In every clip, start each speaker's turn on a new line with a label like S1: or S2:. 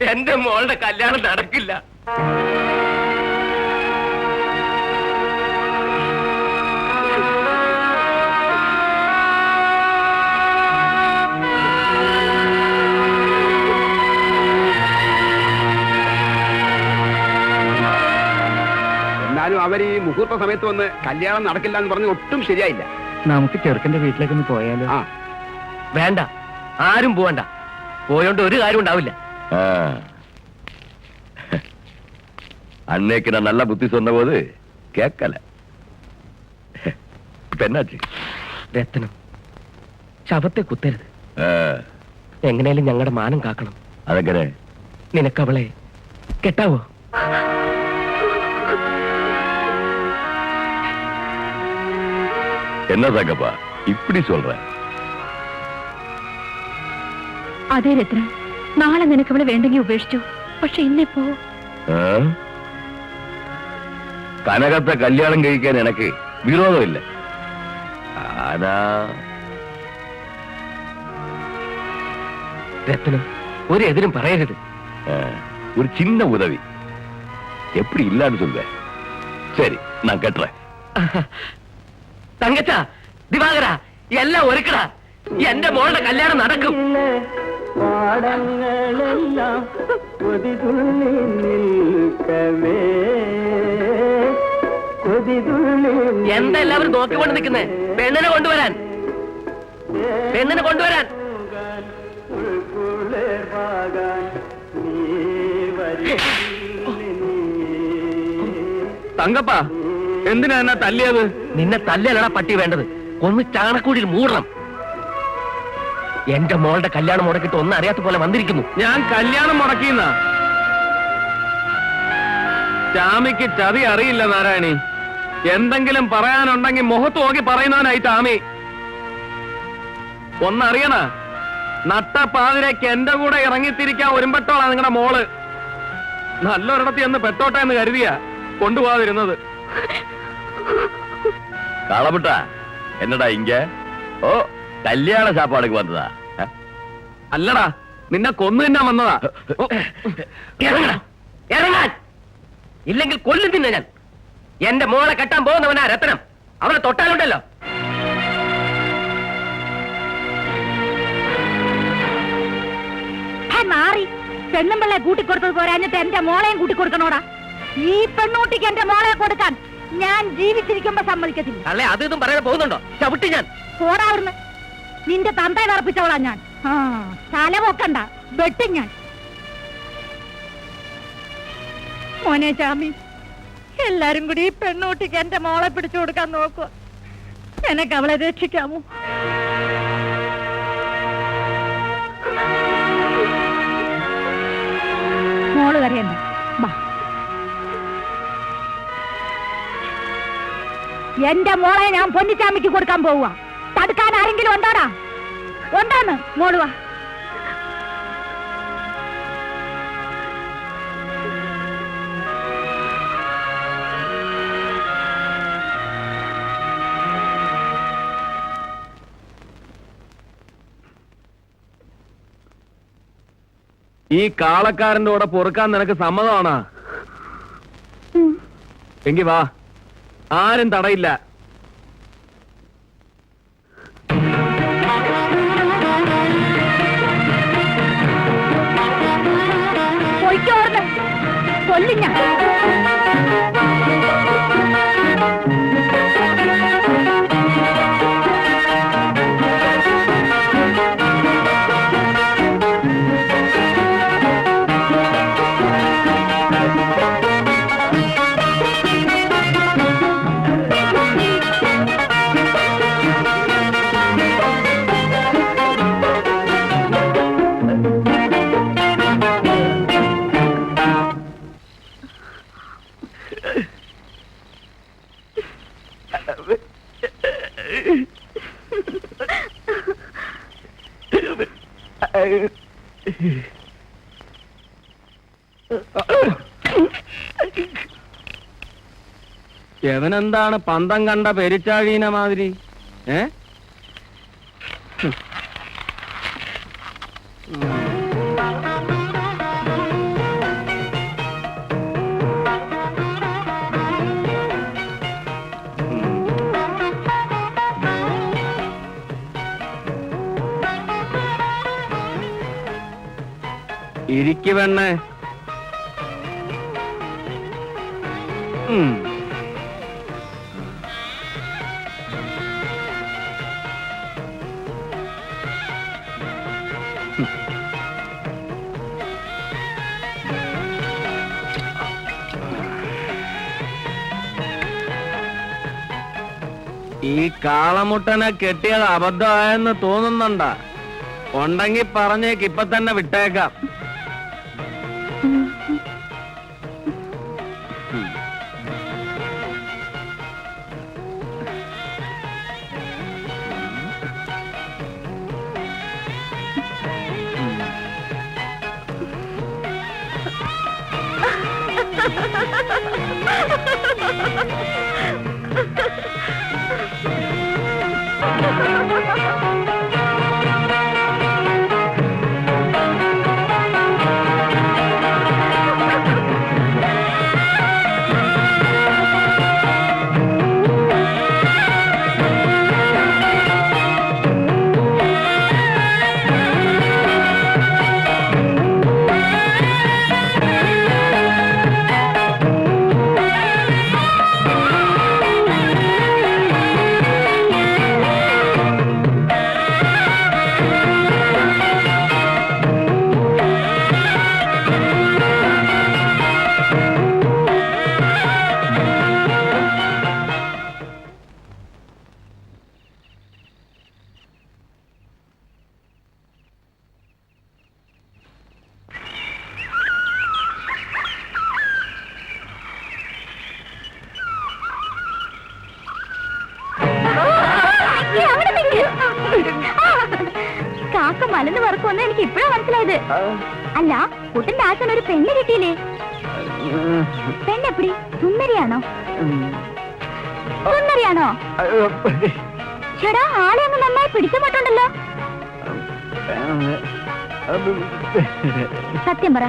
S1: എന്റെ മോളുടെ കല്യാണം നടക്കില്ല.
S2: എന്നാലും അവർ ഈ മുഹൂർത്ത സമയത്ത് വന്ന് കല്യാണം നടക്കില്ല എന്ന് പറഞ്ഞ് ഒട്ടും ശരിയായില്ല.
S3: നമുക്ക് ചെറുക്കന്റെ വീട്ടിലേക്ക് ഒന്ന് പോയാലോ?
S2: ആ
S1: വേണ്ട, ആരും പോവണ്ട. പോയോണ്ട് ഒരു കാര്യം ഉണ്ടാവില്ല.
S4: அன்னைக்கு நான் நல்ல புத்தி சொன்ன போது கேட்கல. இப்ப என்னாச்சு?
S1: രത്നം, ശവത്തെ കുത്തരുത്. എങ്ങനെയാലും ഞങ്ങളുടെ മാനം കാക്കണം.
S4: അതെങ്ങനെ?
S1: നിനക്കവളെ കെട്ടാവോ?
S4: என்ன தங்கப்பா இப்படி சொல்ற?
S5: അതെ രത്ന, നാളെ നിനക്ക് അവളെ വേണ്ടെങ്കിൽ ഉപേക്ഷിച്ചു. പക്ഷെ ഇന്നിപ്പോ
S4: കനകത്തെ കല്യാണം കഴിക്കാൻ എനിക്ക് വിരോധമില്ല. ആനാ
S1: രത്നം, ഒരു എതിരും പറയരുത്.
S4: ஒரு சின்ன உதவி. எப்படி இல்லான்னு சொல்ற? சரி, நான் கட்டுறேன்.
S1: തങ്കച്ച, ദിവാകര, എല്ലാം ഒരുക്കടാ. എന്റെ മോളുടെ കല്യാണം നടക്കും.
S3: പാടങ്ങളെല്ലാം കൊതിതുള്ളി നിൽക്കവേ, കൊതിതുള്ളി.
S1: എന്താ എല്ലാവരും നോക്കിക്കൊണ്ട് നിൽക്കുന്നേ? പെണ്ണിനെ കൊണ്ടുവരാൻ, പെണ്ണിനെ കൊണ്ടുവരാൻ.
S2: തങ്കപ്പ, എന്തിനാ എന്നാ തല്ലിയത്?
S1: നിന്നെ തല്ലലടാ പട്ടി വേണ്ടത്. ഒന്ന് ചാണക്കൂടിയിൽ മൂടണം. എന്റെ മോളുടെ കല്യാണം മുടക്കിട്ട് ഒന്നും അറിയാത്ത പോലെ വന്നിരിക്കുന്നു.
S2: ഞാൻ കല്യാണം മുടക്കിന്ന ടാമിക്ക് ചതി അറിയില്ല നാരായണി. എന്തെങ്കിലും പറയാനുണ്ടെങ്കിൽ മുഖത്ത് നോക്കി പറയുന്നവനായി ടാമി. ഒന്നറിയണ, നട്ടപ്പാതിരേക്ക് എന്റെ കൂടെ ഇറങ്ങിത്തിരിക്കാൻ ഒരുമ്പെട്ടോളാ നിങ്ങളുടെ മോള്. നല്ലൊരിടത്ത് എന്ന് പെട്ടോട്ടെ എന്ന് കരുതിയാ കൊണ്ടുപോകാതിരുന്നത്.
S4: காலப்பட்டா என்னடா இங்க? ஓ, கல்யாண சாப்பாடுக்கு வந்ததா?
S2: അല്ലടാ, നിന്നെ കൊന്നു തിന്നാൻ വന്നതാ.
S1: ഇറങ്ങാൻ, ഇല്ലെങ്കിൽ കൊല്ലും തിന്നെ ഞാൻ. എന്റെ മോളെ കെട്ടാൻ പോകുന്നവനാ രത്നം. അവളെ തൊട്ടാലുണ്ടല്ലോ.
S5: മാറി പെണ്ണുമ്പിള്ളെ കൂട്ടിക്കൊടുത്തത് പോരാഞ്ഞിട്ട് എന്റെ മോളെയും കൂട്ടിക്കൊടുക്കണോടാ. ഈ പെണ്ണൂട്ടിക്ക് എന്റെ മോളെ കൊടുക്കാൻ ഞാൻ ജീവിച്ചിരിക്കുമ്പോ സമ്മതിക്കത്തില്ല.
S1: അല്ലേ, അത് ഇതും പറയാതെ പോകുന്നുണ്ടോ? ചവിട്ടി ഞാൻ.
S5: പോടാവിടുന്ന്. നിന്റെ തന്തയെ തറപ്പിച്ചവളാ ഞാൻ. തല പൊക്കണ്ട, വെട്ടും ഞാൻ. മോനെ ചാമി, എല്ലാരും കൂടി ഈ പെണ്ണൂട്ടിക്ക് എന്റെ മോളെ പിടിച്ചു കൊടുക്കാൻ നോക്കുക. എനക്ക് അവളെ രക്ഷിക്കാമോ? മോള് കറിയണ്ട, ബാ. എന്റെ മോളെ ഞാൻ പൊന്നിച്ചാമിക്ക് കൊടുക്കാൻ പോവുക. തടുക്കാൻ ആരെങ്കിലും ഉണ്ടോടാ? ഉണ്ടോന്ന്? മോളുവാ.
S2: ഈ കാളക്കാരന്റെ കൂടെ പൊറുക്കാൻ നിനക്ക് സമ്മതമാണോ? എങ്കി വാ, ആരും തടയില്ല.
S5: കൊല്ലിഞ്ഞ
S2: എവനെന്താണ് പന്തം കണ്ട പെരിച്ചാഴീന മാതിരി? ഇരിക്കു പെണ്ണേ. ഈ കാളമുട്ടനെ കെട്ടിയത് അബദ്ധമായെന്ന് തോന്നുന്നുണ്ടാ? ഉണ്ടെങ്കി പറഞ്ഞേക്ക്, ഇപ്പൊ തന്നെ വിട്ടേക്കാം.
S5: കാക്ക മലന്ന് പറക്കുമെന്ന് എനിക്ക് ഇപ്പഴാ മനസ്സിലായത്. അല്ല, കുട്ടന്റെ ആശൻ ഒരു പെണ്ണ് കിട്ടിയില്ലേ? പെണ്ണെപ്പടി? സുന്ദരിയാണോ? സുന്ദരിയാണോ? ചേടാ, ആളെ അങ്ങ് നന്നായി പിടിച്ചപ്പെട്ടുണ്ടല്ലോ. സത്യം പറ,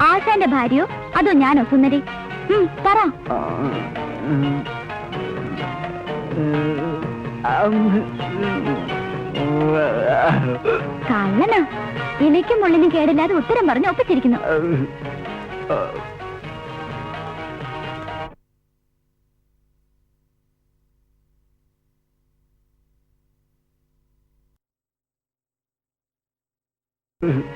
S5: ആശാന്റെ ഭാര്യയോ അതോ ഞാനോ സുന്ദരി? പറ. കള്ളനാ. ഇലയ്ക്കും മുള്ളിനും കേടില്ലാതെ ഉത്തരം പറഞ്ഞ് ഒപ്പിച്ചിരിക്കുന്നു.
S3: Mm-hmm.